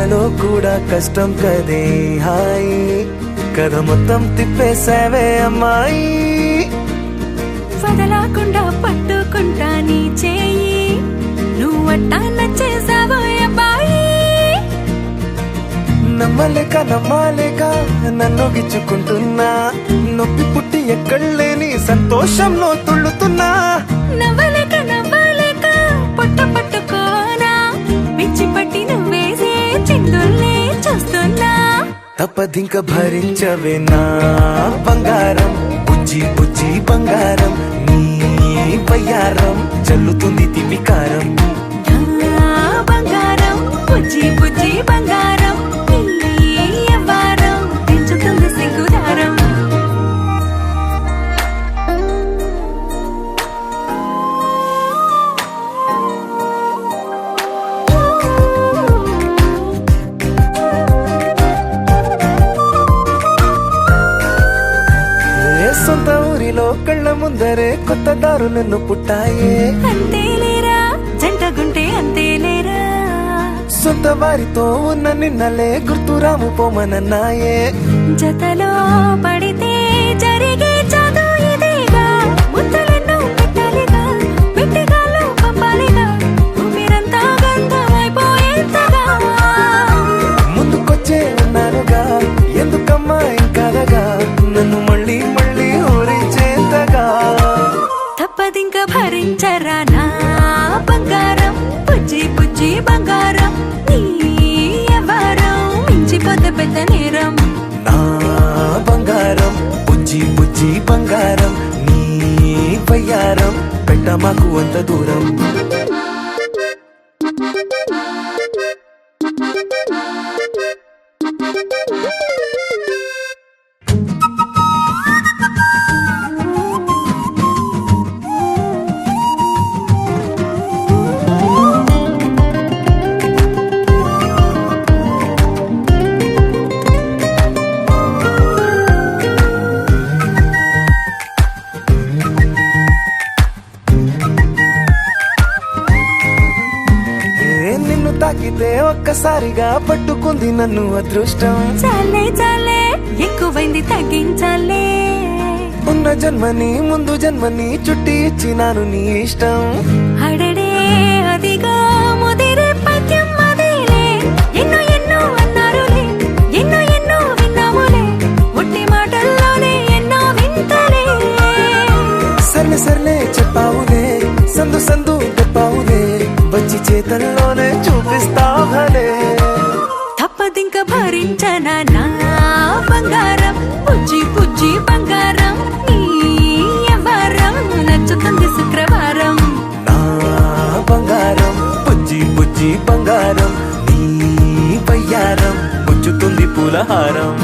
కలలో కూడా కష్టం కదే హాయి కథ మొత్తం తిప్పేసావే అమ్మాయి వదలకుండా పట్టుకుంటా నీ చేయి నువ్వట్టా నచ్చేసావో అబ్బాయి నమ్మలేక నన్ను గిచ్చుకుంటున్నా నొప్పి పుట్టి ఎక్కడలేని సంతోషంలో తుళ్ళుతున్నా నవ్వలేక పొట్ట పట్టుకోనా పిచ్చి పట్టి నువ్వేసే చిందుల్నే చూస్తున్నా తప్పదింక భరించవే నా బంగారం బుజ్జి బుజ్జి బంగారం నీ వయ్యారం చల్లుతుంది తిపికారం బంగారం బుజ్జి బుజ్జి బంగారం పెంచుతుంది సిగ్గుదారం సొంత ఊరిలో కళ్ళ ముందరే కొత్త దారులను పుట్టాయే అంతేలేరా జంటగుంటే అంతేలేరా సొంత వారితో ఉన్న నిన్నలే గుర్తురాము పోమనన్నాయే జతలో పడితే జరిగే చదువు ఇదేగా ముద్దలెన్నో పెట్టాలిగా పెట్టిగాల్లో పంపాలిగా ఊపిరంతా గంధమైపోయేంతగా ముందుకొచ్చే ఉన్నానుగా ఎందుకమ్మా ఇంకాదగా నన్ను మళ్ళీ ఊరించేంతగా తప్పదింక భరించరా నా బంగారం బుజ్జి బుజ్జి బంగారం నీ ఎవరం మించిపోతే పెద్ద నేరం నా బంగారం బుజ్జి బుజ్జి బంగారం నీ వయ్యారం పెట్ట మాకు అంత దూరం నిన్ను తాకితే ఒక్కసారిగా పట్టుకుంది నన్ను అదృష్టం చాలే ఎక్కువైంది తగ్గించాలే ఉన్న జన్మని ముందు జన్మని చుట్టి ఇచ్చినాను నీ ఇష్టం అడడే అదిగా ముదిరే పద్యం అదేలే ఎన్నో అన్నారులే ఎన్నో విన్నాములే ఒట్టి మాటల్లోనే ఎన్నో వింతలే సర్లే చెప్పావులే సందు చెప్పావులే వచ్చి చేతల్లోనే చూపిస్తావలే తప్పదింక భరించనా నా బంగారం బుజ్జి బుజ్జి బంగారం నీ ఎవరం నచ్చుతుంది శుక్రవారం నా బంగారం బుజ్జి బుజ్జి బంగారం నీ వయ్యారం బుజ్జుతుంది పూలహారం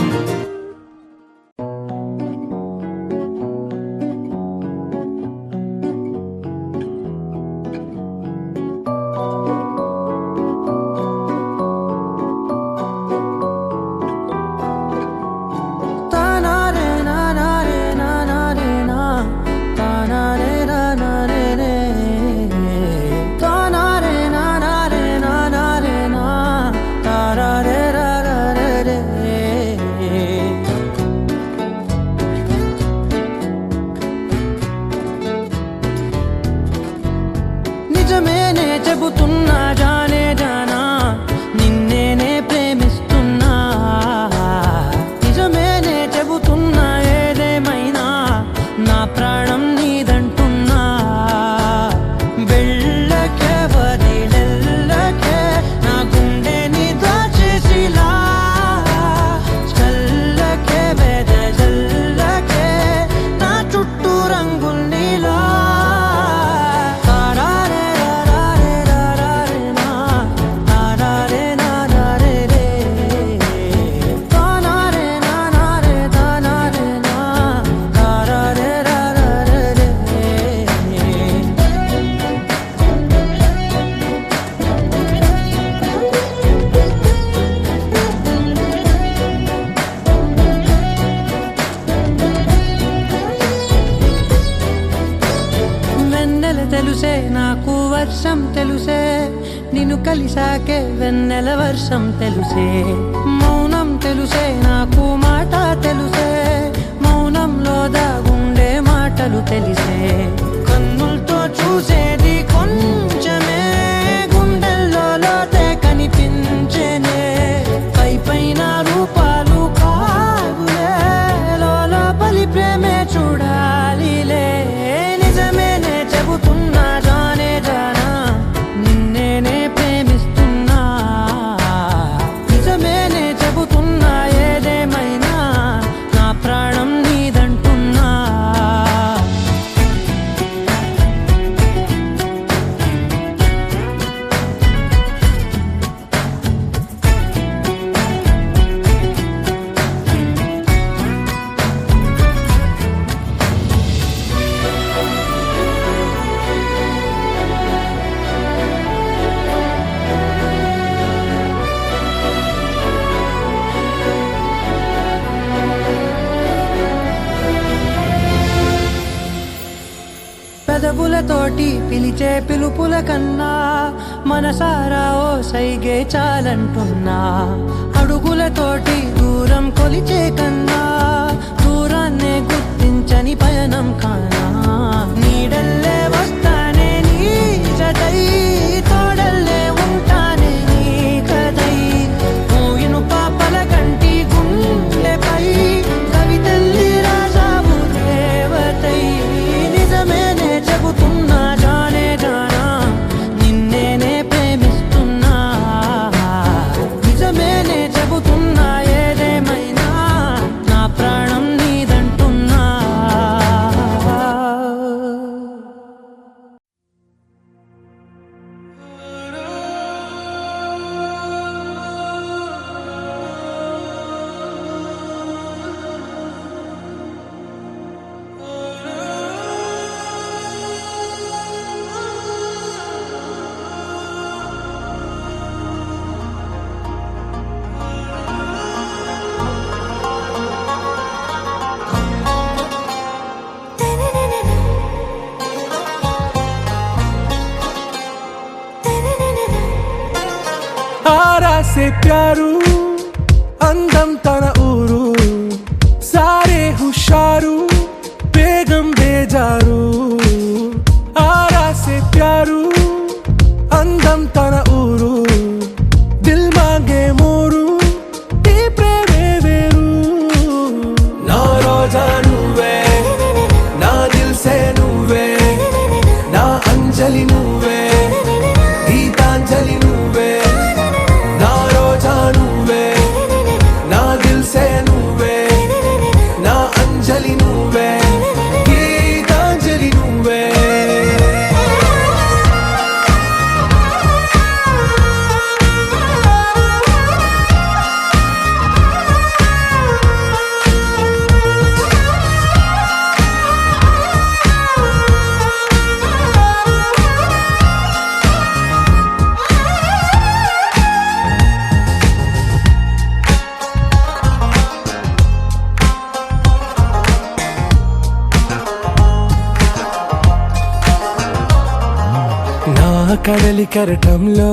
నిజమేనే చెబుతున్నా జానా నిన్నేనే ప్రేమిస్తున్నా నిజమేనే చెబుతున్నా ఏదేమైనా నా ప్రాణం నీదంటున్నా వెళ్ళకే వదిలెల్లకే నా గుండెని దాచేసిలా చల్లకే వెదజల్లకే నా చుట్టూ రంగుల్నిలా తెలుసే నాకు వర్షం తెలుసే నిన్ను కలిసాకే వెన్నెల వర్షం తెలుసే, మౌనం తెలుసే నాకు మాట తెలుసే, మౌనంలో దాగుండే మాటలు తెలిసే, కన్నులతో చూసేది కొంచెమే, గుండెల్లో లోతే కనిపించేనే, పై పైన రూపాలు కాదులే, లోపలి ప్రేమే చూడాలిలే, నిజమేనే చెబుతున్నా జానే జానా, నిన్నేనే ప్రేమిస్తున్నా, నిజమేనే చెబుతున్నా ఏదేమైనా నా ప్రాణం నీదంటున్నా. పెదవులతోటి పిలిచే పిలుపుల కన్నా మనసారా ఓ సైగే చాలంటున్నా, అడుగులతోటి దూరం కొలిచే కన్నా దూరాన్నే గుర్తించని పయనం కానా, నీడల్లే వస్తానే నీ జతై, తోడల్లే ఉంటానే నీ కదై, మోయిను పాపల కంటి గుండెపై కవితల్లి రాజావు దేవతై, నిజమేనే చెబుతున్నా జానే జానా, నిన్నేనే ప్రేమిస్తున్నా, నిజమేనే చెబుతున్నా ఏదేమైనా నా ప్రాణం నీదంటున్నా. आरा से प्यारू అందం తన ఊరు సారే హుషారు బేగం బేజారు ఆరా సే ప్యారు అందం తన ఊరు దిల్ మాంగే మోరు ఈ ప్రేమే వేరు నా రోజా నువ్వే నా దిల్ సే నువ్వే నా అంజలి నువ్వే గీతాంజలి నువ్వే నా రోజా నువ్వే నా దిల్ సే నువ్వే నా అంజలి నువ్వే గీతాంజలి నువ్వే నా కడలి కరటంలో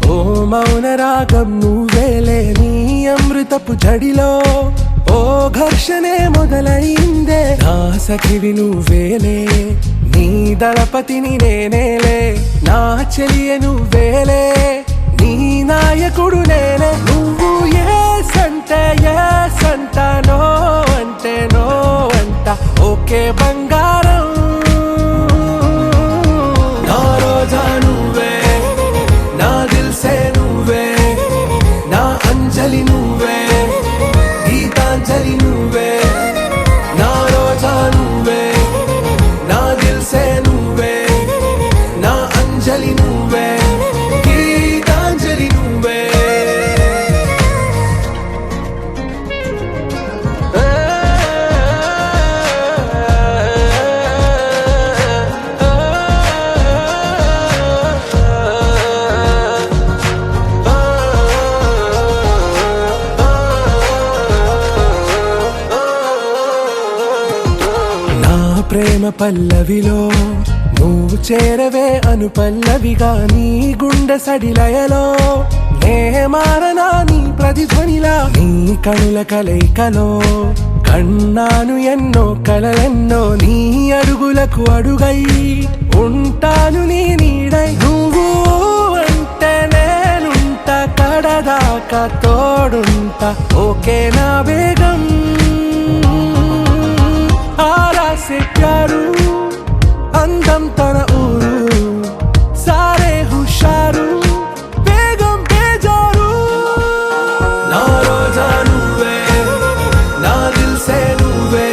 ఓ మౌన రాగం నువ్వేలే నీ అమృతపు జడిలో ఓ ఘర్షణే మొదలైందే నా సఖివి నువ్వేలే నీ దళపతిని నేనేలే నా చెలియ నువ్వేలే నీ నాయకుడు నేనే నువ్వు ఏ సంట నో అంటే నో అంట ఓకే బంగారం నా రోజా నువ్వే నా దిల్ సే నువ్వే నా అంజలి నువ్వే గీతాంజలి నువ్వే నా రోజా నువ్వే నా దిల్ సే నువ్వే నా అంజలి నువ్వే గీతాంజలి నువ్వే ప్రేమ పల్లవిలో నువ్వు చేరవే అను పల్లవిగా నీ గుండె సడిలయలో నే మారనా నీ ప్రతిధ్వనిలా నీ కనుల కలయికలో కన్నాను ఎన్నో కలలెన్నో నీ అడుగులకు అడుగై ఉంటాను నీ నీడై నువ్వు అంటే నేనుంట కడదాకా తోడుంటా ఓకే నా బేగం ఆరా సే ప్యారు అందం తన ఊరు సారే హుషారు బేగం బేజారు నా రోజా నువ్వే నా దిల్ సే నువ్వే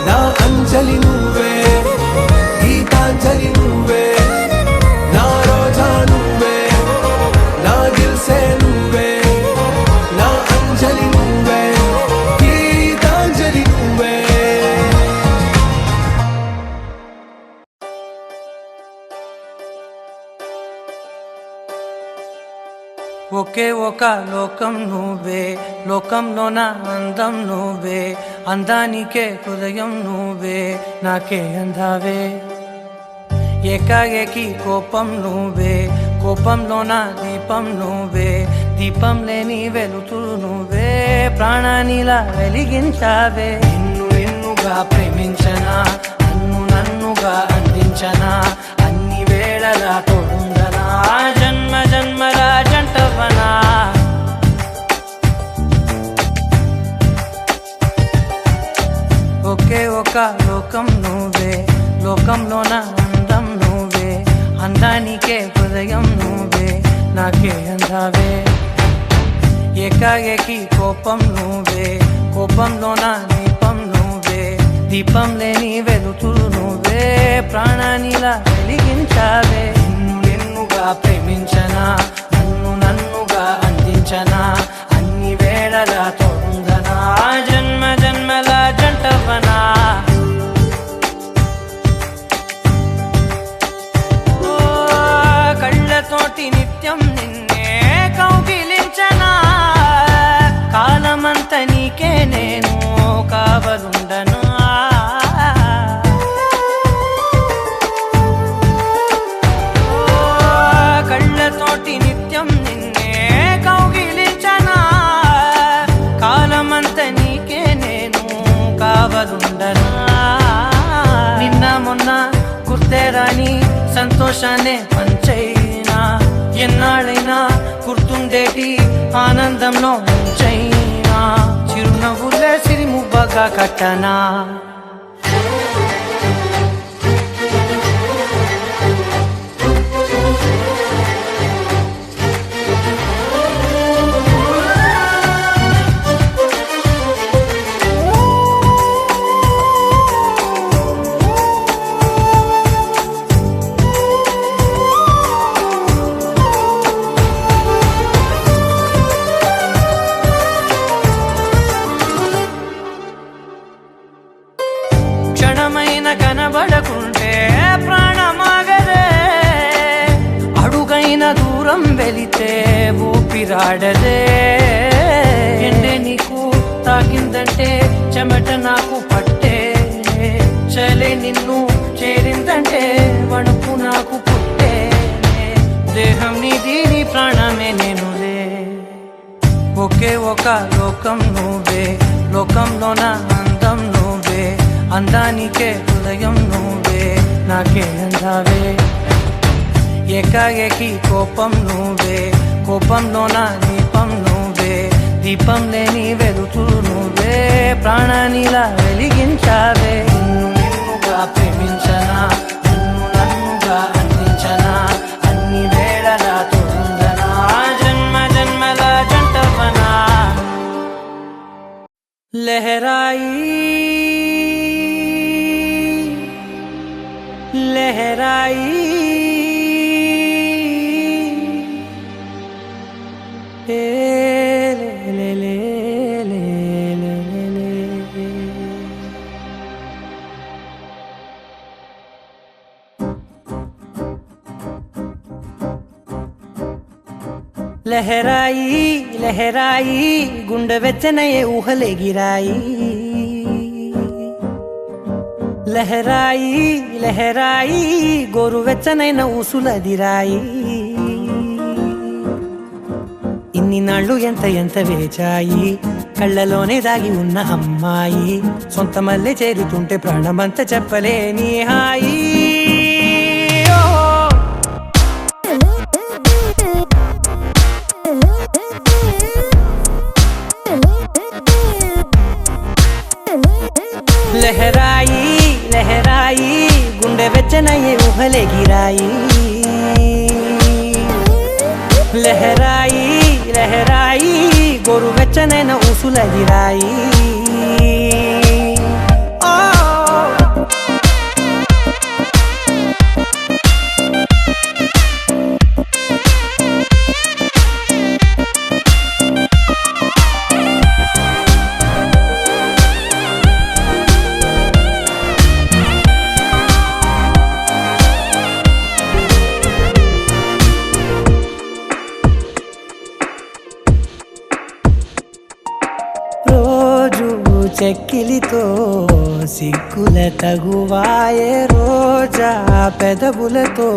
నా అంజలి నువ్వే గీతాంజలి నువ్వే నా రోజా నువ్వే నా దిల్ సే నువ్వే నా అంజలి నువ్వే గీతాంజలి నువ్వే ఒకే ఒక లోకం నువ్వే లోకంలో నా అందం నువ్వే అందానికే హృదయం నువ్వే నాకే అందావే ఏకాఏకి కోపం నువ్వే కోపంలో నా దీపం నువ్వే దీపం లేని వెలుతురు నువ్వే ప్రాణానిలా వెలిగించావే నిన్నుగా ప్రేమించనా నన్నుగా అందించనా అన్ని వేళలా తోడుందనా జన్మ జన్మల జంటవనా ఒకే ఒక లోకం నువ్వే లోకంలో నా అందం నువ్వే అందానికే హృదయం నువ్వే నాకే అందావే ఏకాఏకి కోపం నువ్వే కోపంలో నా దీపం నువ్వే దీపం లేని వెలుతురు నువ్వే ప్రాణానిలా వెలిగించావే నిన్నుగా ప్రేమించనా నన్నుగా అందించనా అన్ని వేళలా తోడుందనా జన్మ జన్మల జంటవనా కళ్ళతోటి నిత్యం నిన్నే కౌగిలించనా కాలమంత నీకే నేను కావలుండనా కళ్ళతోటి నిత్యం నిన్నే కౌగిలించనా కాలమంత నీకే నేను కావలుండనా నిన్న మొన్న గుర్తేరాని సంతోషాన్ని పంచైనా ఎన్నాళ్ళైనా గుర్తుండేటి ఆనందంలో ఉంచైనా చిరునవ్వులే సిరిముబ్బగా కట్టనా క్షణమైన కనబడకుంటే ప్రాణమాగదే అడుగైన దూరం వెళితే ఊపిరాడదే ఎండే నీకు తాకిందంటే చెమట నాకు పట్టే చలే నిన్ను చేరిందంటే వణుకు నాకు పుట్టే దేహం నీది నీ ప్రాణమే నేనులే ఒకే ఒక లోకం నువ్వే లోకంలో నా అందం నువ్వే అందానికే హృదయం నువ్వే నాకే అందావే ఏకాఏకి కోపం నువ్వే కోపంలో నా దీపం నువ్వే దీపం లేని వెలుతురు నువ్వే ప్రాణానిలా వెలిగించావే నిన్నుగా ప్రేమించనా నన్నుగా అందించనా అన్ని వేళలా తోడుందనా జన్మ జన్మల జంటవనా లహరాయి लहराई ले ले ले ले ले ले लहराई लहराई गुंड వెచ్చనయే ఊహలే గిరాయి లహరాయి లహరాయి గోరువెచ్చనైన ఊసులదిరాయి ఇన్ని నాళ్ళు ఎంత ఎంత వేచాయి కళ్ళలోనే దాగి ఉన్న అమ్మాయి సొంత మల్లె చేరుతుంటే ప్రాణమంతా చెప్పలేని హాయి లహరాయి లహరాయి గుండె వెచ్చనయ్యే ఊహలెగిరాయి లహరాయి లహరాయి గోరు వెచ్చనైన ఊసులగిరాయి చెక్కిలితో సిగ్గుల తగువాయే రోజా పెదవులతో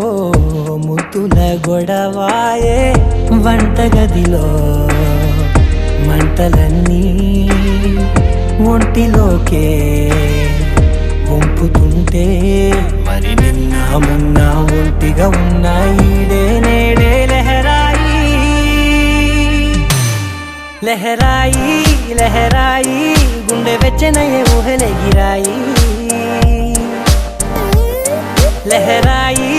ముద్దుల గొడవాయే వంటగదిలో మంటలన్నీ ఒంటిలోకే వంపుతుంటే మరి నిన్న మొన్న ఒంటిగా ఉన్నాయి నేడే లహరాయి లహరాయి లహరాయి గుండె వెచ్చనయ్యే ఊహలెగిరాయి లహరాయి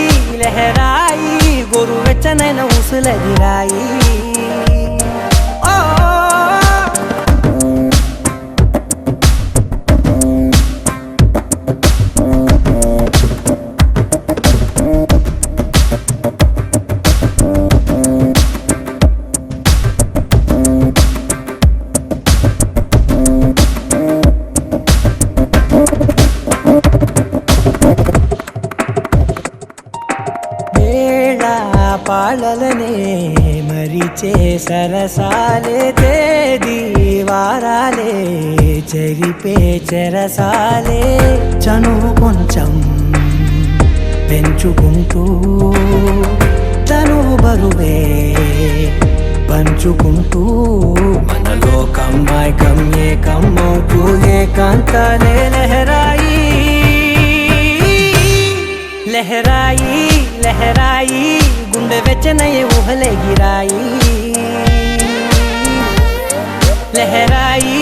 లహరాయి గోరు వెచ్చనైన ఊసులగిరాయి పాలలనే మరిచే సరసాలే తేదీ వారాలే చెరిపే చెరసాలే చనువు కొంచెం పెంచుకుంటూ తనువు బరువే పంచుకుంటూ మనలో కమ్మాయికం ఏకమవుతూ ఏకాంతాలే లహరాయి లహరాయి లహరాయి గుండె వెచ్చనయ్యే ఊహలెగిరాయి లహరాయి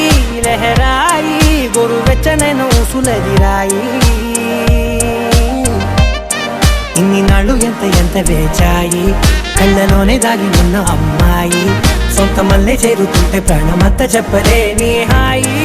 లహరాయి గోరు వెచ్చనైన ఊసులదిరాయి ఇన్ని నాళ్ళు ఎంత ఎంత వేచాయి కళ్ళలోనే దాగి ఉన్న అమ్మాయి సొంత మల్లె చేరుతుంటే ప్రాణమంతా చెప్పలేని హాయి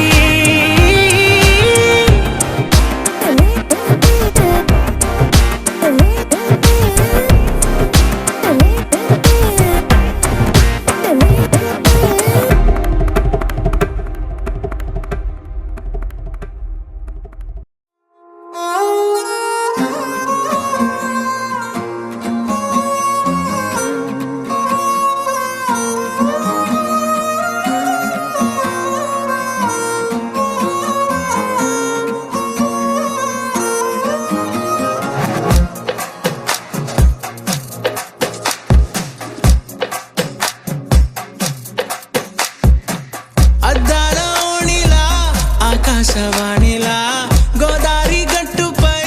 ఆకాశవాణిలా గోదారి గట్టుపై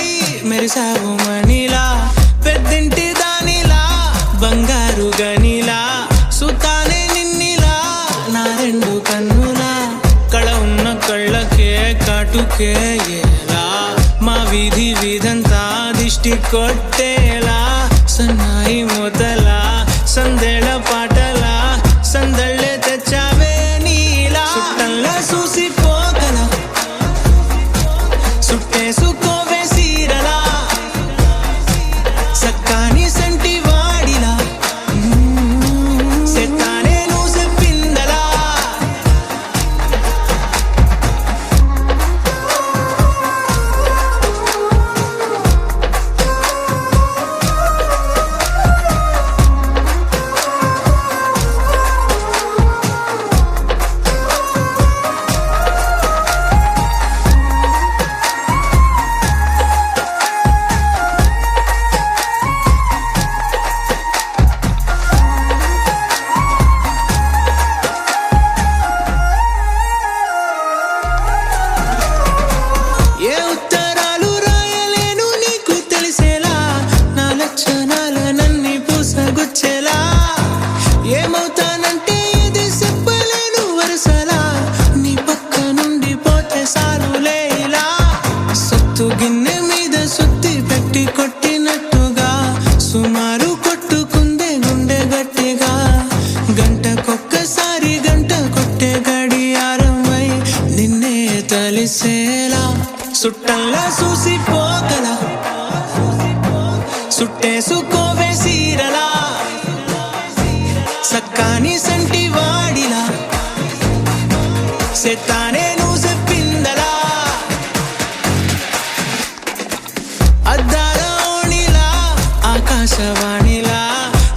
మెరిసావు మణిలా పెద్దింటి దానిలా బంగారు గనిలా సుతానే నిన్నిలా నా రెండు కన్నులా కళ ఉన్న కళ్ళకే కాటుకే ఎలా మా వీధి వీధంతా దిష్టి కొట్టేలా సన్నాయి మొదలా సందేళ పాటలా సందళ్ళే తెచ్చావే నీలా సుట్టల్లా చూసిపోగల సుట్టేసుకోవే సీరలా సక్కాని సంటి వాడిలా సెత్తానే నువ్వు చెప్పిందలా మీద సుత్తి పెట్టి కొట్టినట్టుగా సుమారు కొట్టుకుందే గుండె గట్టిగా గంటకొక్కసారి గంట కొట్టే గడియారమై నిన్నే తలిసేలా సుట్టల్లా చూసిపోగల సుట్టేసుకోవే సీరలా సక్కాని సంటి వాడిలా సెత్తానే నువ్వు చెప్పిందలా అద్దాల ఓణిలా ఆకాశవాణిలా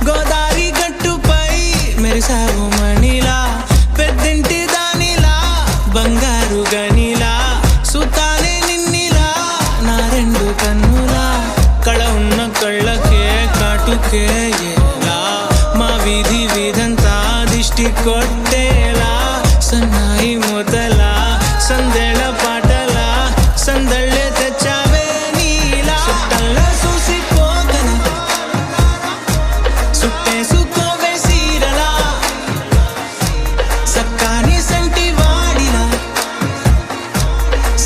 గోదారి గట్టుపై మెరిసావు మణిలా పెద్దింటి దానిలా బంగారు గనిలా సుతానే నిన్నిలా నా రెండు కన్నులా కళ ఉన్న కళ్ళకే కాటుకే ఎలా మా వీధి వీధంతా దిష్టి కొట్టేలా సన్నాయి మొదలా సందేళ పాటలా సందళ్ళే తెచ్చావే నీలా సుట్టల్లా చూసిపోగల సుట్టేసుకోవే సీరలా సక్కాని సంటి వాడిలా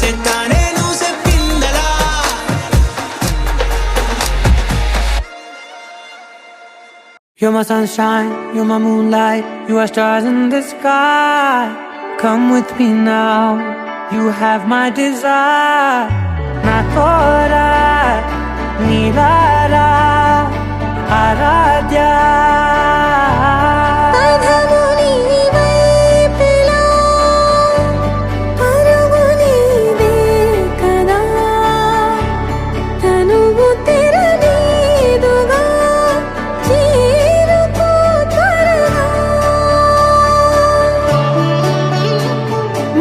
సెత్తానే నువ్వు చెప్పిందలా You're my sunshine, you're my moonlight, you are stars in the sky. Come with me now, you have my desire. Na tora, nilara, aradhya. పదముని వైపులా పరుగు నీదే కదా తనువు తెరనీదుగా చేరుకో త్వరగా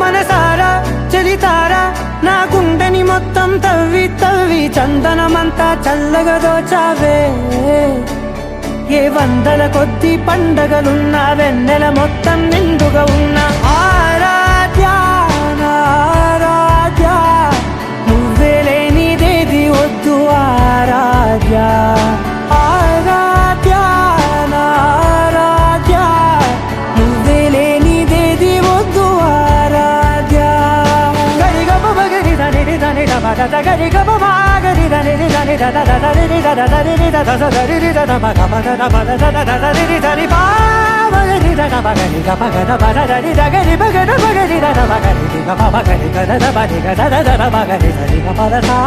మనసారా చలితారా నా గుండెని మొత్తం తవ్వి తవ్వి చందనమంతా చల్లగా దోచావే ఏ వందల కొద్ది పండగలున్నా వెన్నెల మొత్తం నిండుగా ఉన్న ఆరాధ్య నా ఆరాధ్య నువ్వే లేనిదేది వద్దు ఆరాధ్య ఆరాధ్య నా ఆరాధ్య నువ్వే లేనిదేది వద్దు ఆరాధ్య గరిగమ బగరి దని దని దమ దద గరిగమ బాగరి దని దని దద దద రి దద దరి రి దద దరి రి దద మగ మగ దమ దద దద రి దని బా బగరి దద బగరి గ బగ బద దరి దగరి బగ బగరి దద బగరి గ బగరి గ దద బగరి గ దద దద బగరి దరి గ పద సా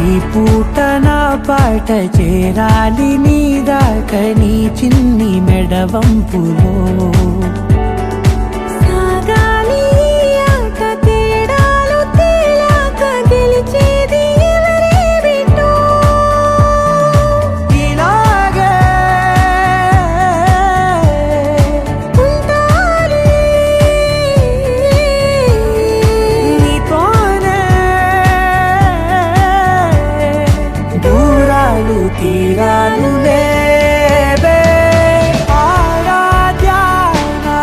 ఈ పూట నా పాట చేరాలి నీ దాకా నీ చిన్ని మెడవంపులో సాగాలి ఆట తేడాలు తేలాక గెలిచేది ఎవరేమిటో ఇలాగే ఉంటాలి నీతోనే దూరాలు తీరాలు లేవే ఆరాధ్య నా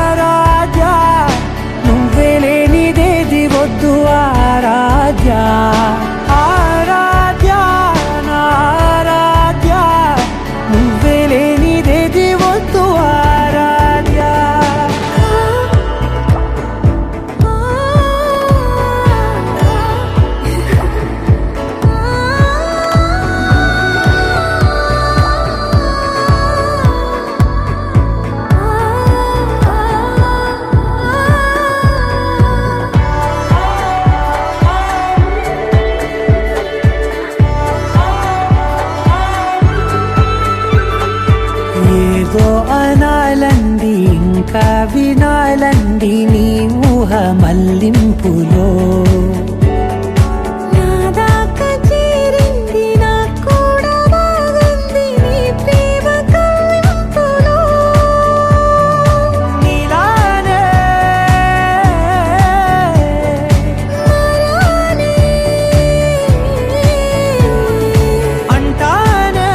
ఆరాధ్య నువ్వే లేనిదేది వద్దు ఆరాధ్య ఆరాధ్య నా ఆరాధ్య నువ్వే లేనిదేది వద్దు ఆరాధ్య ఏదో అనాలండి ఇంకా వినాలండి నీ ఊహ మల్లింపులో నా దాకా చేరింది నాకు కూడా బాగుంది నీ ప్రేమ కవ్వింపులో నీలానే మరానే అంటానే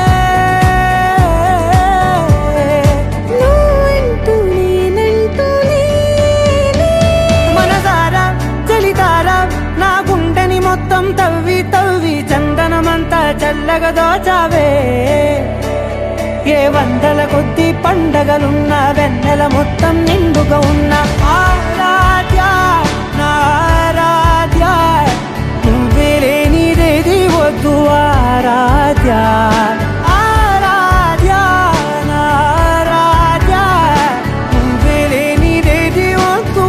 మెల్లగా దోచావే ఏ వందల కొద్ది పండగలున్న వెన్నెల మొత్తం నిండుగా ఉన్న ఆరాధ్య నా ఆరాధ్య నువ్వే లేనిదేది వద్దు ఆరాధ్య ఆరాధ్య నా ఆరాధ్య నువ్వే లేనిదేది వద్దు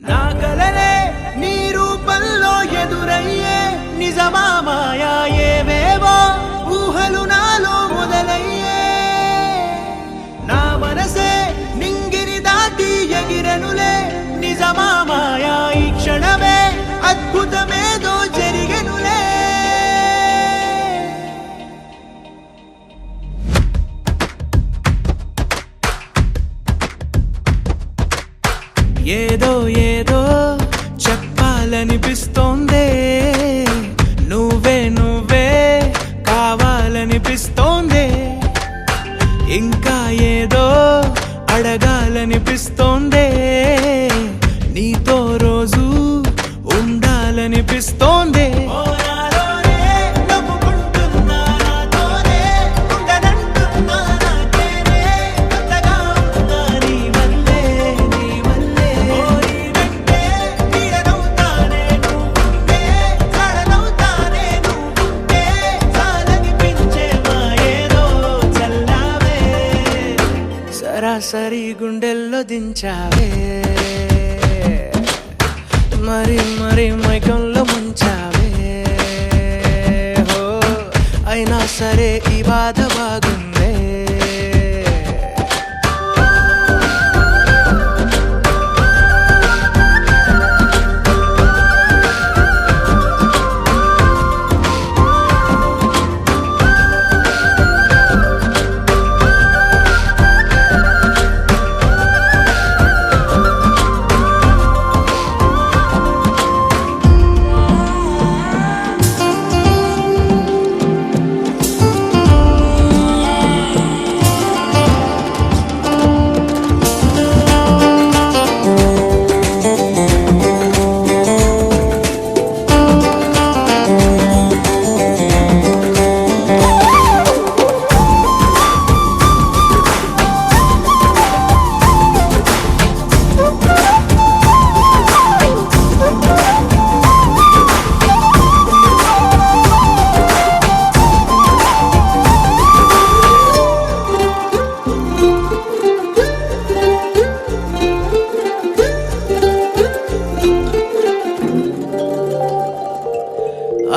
నా కలలే నీ రూపంలో ఎదురయ్యే నిజమా మాయా ఏవేవో ఊహలు నాలో మొదలయ్యే నా మనసే నింగిని దాటి ఎగిరనులే నిజమా మాయా ఈ క్షణమే అద్భుతమేదో జరిగెనులే ఏదో ఏదో చెప్పాలనిపిస్తోందే నువ్వే నువ్వే కావాలనిపిస్తోందే ఇంకా ఏదో అడగాలనిపిస్తోందే నీతో రోజు ఉండాలనిపిస్తోందే సరాసరి గుండెల్లో దించావే మరి మరి మైకంలో ముంచావే హో అయినా సరే ఈ బాధ బాగుందే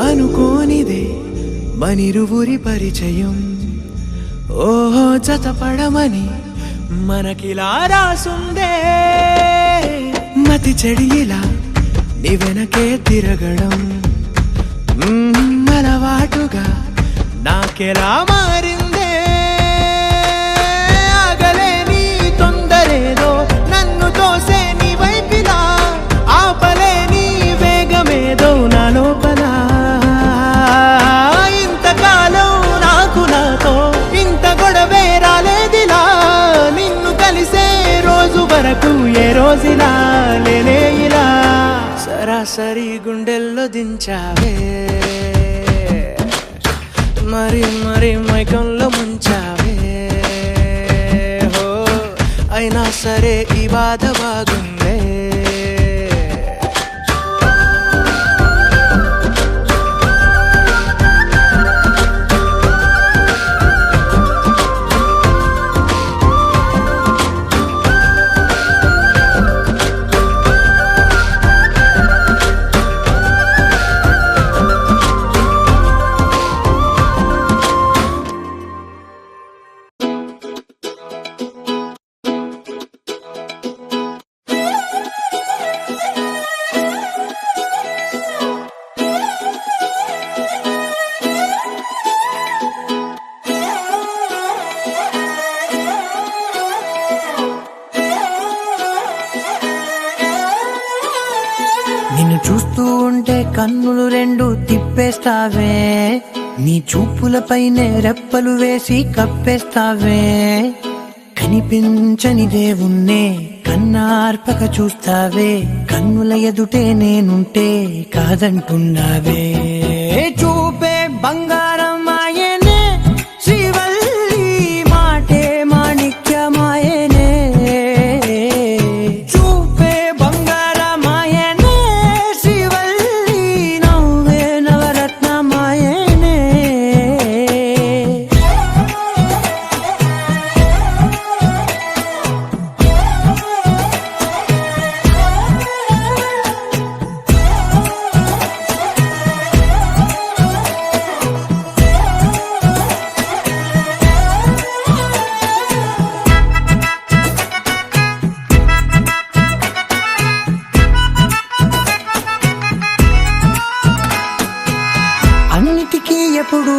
అనుకోనిదే మనిరువురి పరిచయం ఓహో జతపడమని మనకిలా రాసుందే మతి చెడిలా నీ వెనకే తిరగడం అలవాటుగా నాకెలా మారిందే ఆగలేని తొందరేదో నన్ను తోసే నీ వైపిలా ఆపలేని వేగమేదో నా లోపల ఇంతకాలం నాకు నాతో ఇంత గొడవే రాలేదిలా నిన్ను కలిసే రోజు వరకు ఏ రోజులా లేనే ఇలా సరాసరి గుండెల్లో దించావే మరి మరి మైకంలో ముంచావే హో అయినా సరే ఈ బాధ బాగుందే నిన్ను చూస్తూ ఉంటే కన్నులు రెండు తిప్పేస్తావే, నీ చూపులపైనే రెప్పలు వేసి కప్పేస్తావే. కనిపించని దేవుణ్ణే కన్నార్పక చూస్తావే, కన్నుల ఎదుటే నేనుంటే కాదంటున్నావే. చూపే బంగారం ఆయనే, శ్రీవల్లి మాటే మాణిక్యమాయనే. చూపే బంగారం ఆయనే, శ్రీవల్లి నవ్వే నవరత్నమాయనే. అన్నిటికీ ఎప్పుడు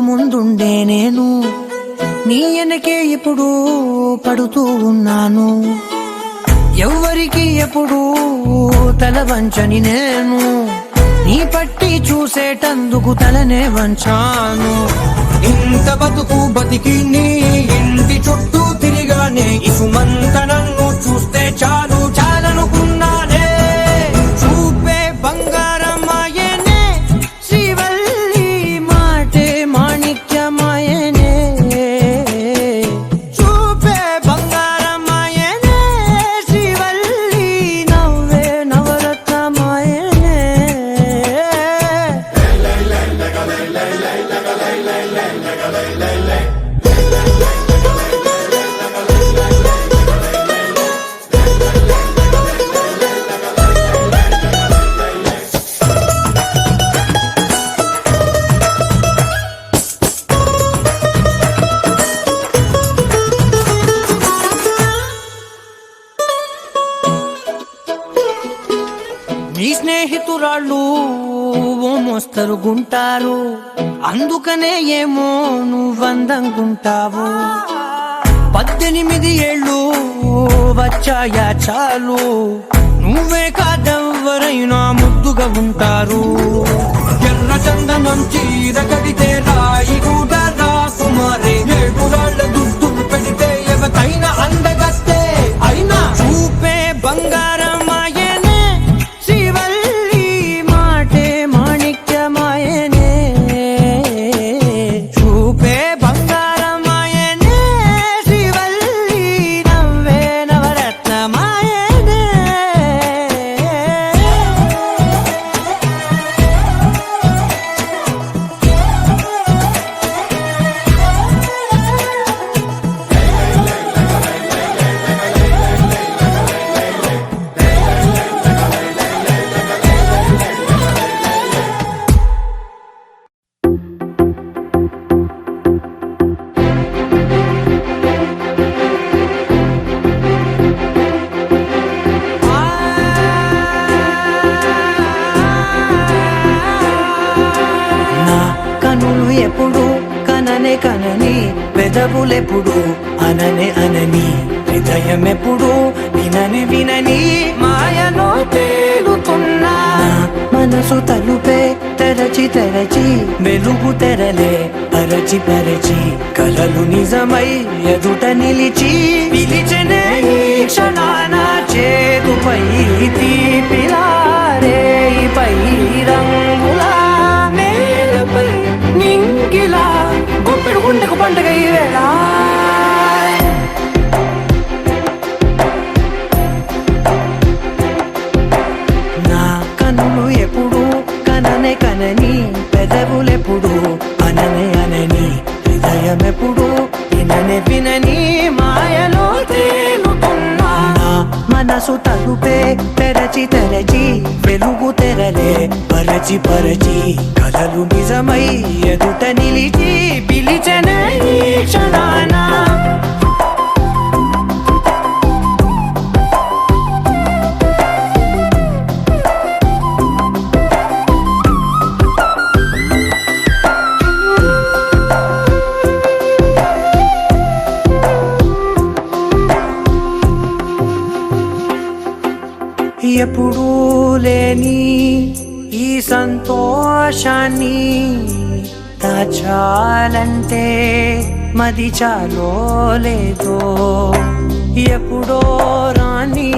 ముందుండే నేను, నీ వెనకే ఎప్పుడు పడుతూ ఉన్నాను. ఎవ్వరికి ఎప్పుడు తల వంచని నేను, నీ పట్టి చూసేటందుకు తలనే వంచాను. ఇంత బతుకు బతికి నీ ఇంటి చుట్టూ తిరిగానే, ఇసుమంత నన్ను చూస్తే చాలు చాలనుకున్నానే. చూపే బంగారం ఆయనే, శ్రీవల్లి మాటే మాణిక్యమాయనే. చూపే బంగారం ఆయనే, శ్రీవల్లి నవ్వే నవరత్నమాయనే. నీ స్నేహితురాళ్ళు ఓ మోస్తరు గుంటారు, అందుకనే ఏమో నువ్వందంగుంటావు. 18 ఏళ్ళు వచ్చాయా చాలు, నువ్వే కాదెవ్వరైనా ముద్దుగా ఉంటారు. ఎర్ర చందనం చీర కడితే రాయి కూడా రాకుమారే, ఏడురాళ్ళ దుద్దులు పెడితే ఎవతైనా అందగస్తే అయినా. చూపే బంగారం ఆయనే, శ్రీవల్లి మాటే మాణిక్యమాయనే. చూపే బంగారం ఆయనే, శ్రీవల్లి నవ్వే నవరత్నమాయనే. నా కనులు ఎప్పుడు కననే కనని, పెదవులెప్పుడు అననే అనని, హృదయం ఎప్పుడు వినని వినని మాయలో తేలుతున్నా. నా మనసు తలుపే తెరచి తెరచి, వెలుగు తెరలే పరచి పరచి, కలలు నిజమై ఎదుట నిలిచి పిలిచెనే ఈ క్షణాన. చేదుపై తీపిలారే పై రంగులా, నేలపై నింగిలా, గుప్పెడు గుండెకు పండుగ ఈ వేళ. నా కన్నులు ఎప్పుడు కననే కనని, పెదవులెప్పుడు అననే అనని, హృదయం ఎప్పుడు విననే వినని మాయలో తేలుతున్నా. నా మనసు తలుపే తెరచి తెరచి, వెలుగు తెరలే పరచి పరచి, కలలు నిజమై ఎదుట నిలిచి పిలిచెనే ఈ క్షణాన. ఎప్పుడూ లేని ఈ సంతోషాన్ని దాచాలంటే మది చాలో లేదో ఎప్పుడో రాని